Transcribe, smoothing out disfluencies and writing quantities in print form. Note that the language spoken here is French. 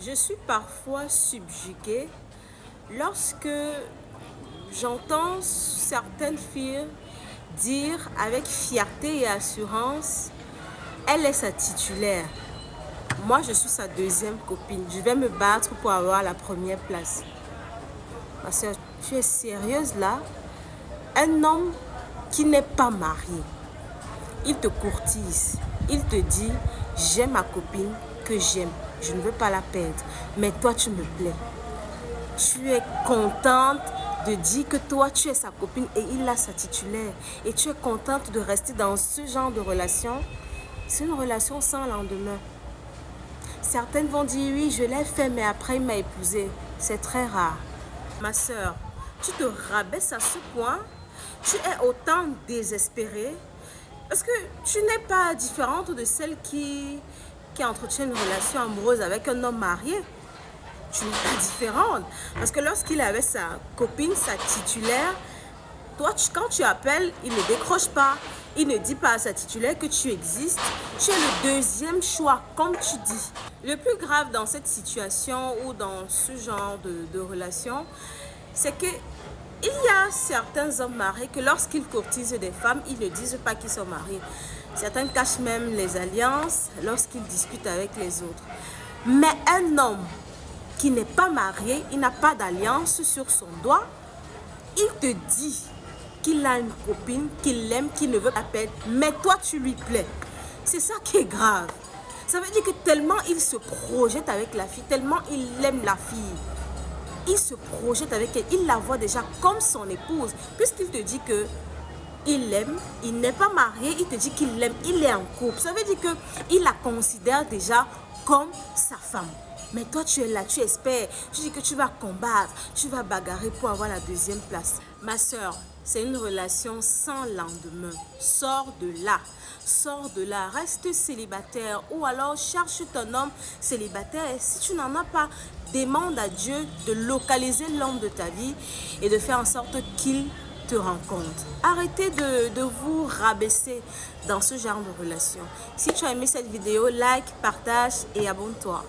Je suis parfois subjuguée lorsque j'entends certaines filles dire avec fierté et assurance, elle est sa titulaire. Moi, je suis sa deuxième copine. Je vais me battre pour avoir la première place. Ma soeur, tu es sérieuse là? Un homme qui n'est pas marié, il te courtise. Il te dit, j'ai ma copine que j'aime. Je ne veux pas la perdre. Mais toi, tu me plais. Tu es contente de dire que toi, tu es sa copine et il a sa titulaire. Et tu es contente de rester dans ce genre de relation. C'est une relation sans lendemain. Certaines vont dire, oui, je l'ai fait, mais après, il m'a épousée. C'est très rare. Ma soeur, tu te rabaisses à ce point. Tu es autant désespérée. Parce que tu n'es pas différente de celle qui entretient une relation amoureuse avec un homme marié. Tu n'es pas différente. Parce que lorsqu'il est avec sa copine, sa titulaire, toi, quand tu appelles, il ne décroche pas. Il ne dit pas à sa titulaire que tu existes. Tu es le deuxième choix, comme tu dis. Le plus grave dans cette situation ou dans ce genre de relation, c'est que il y a certains hommes mariés que lorsqu'ils courtisent des femmes, ils ne disent pas qu'ils sont mariés. Certains cachent même les alliances lorsqu'ils discutent avec les autres. Mais un homme qui n'est pas marié, il n'a pas d'alliance sur son doigt, il te dit qu'il a une copine, qu'il l'aime, qu'il ne veut pas perdre, mais toi tu lui plais. C'est ça qui est grave. Ça veut dire que tellement il se projette avec la fille, tellement il aime la fille, il se projette avec elle, il la voit déjà comme son épouse, puisqu'il te dit que il l'aime, il n'est pas marié, il te dit qu'il l'aime, il est en couple. Ça veut dire qu'il la considère déjà comme sa femme. Mais toi, tu es là, tu espères, tu dis que tu vas combattre, tu vas bagarrer pour avoir la deuxième place. Ma soeur, c'est une relation sans lendemain. Sors de là. Sors de là, reste célibataire ou alors cherche ton homme célibataire. Et si tu n'en as pas, demande à Dieu de localiser l'homme de ta vie et de faire en sorte qu'il te rencontre. Arrêtez de vous rabaisser dans ce genre de relation. Si tu as aimé cette vidéo, like, partage et abonne-toi.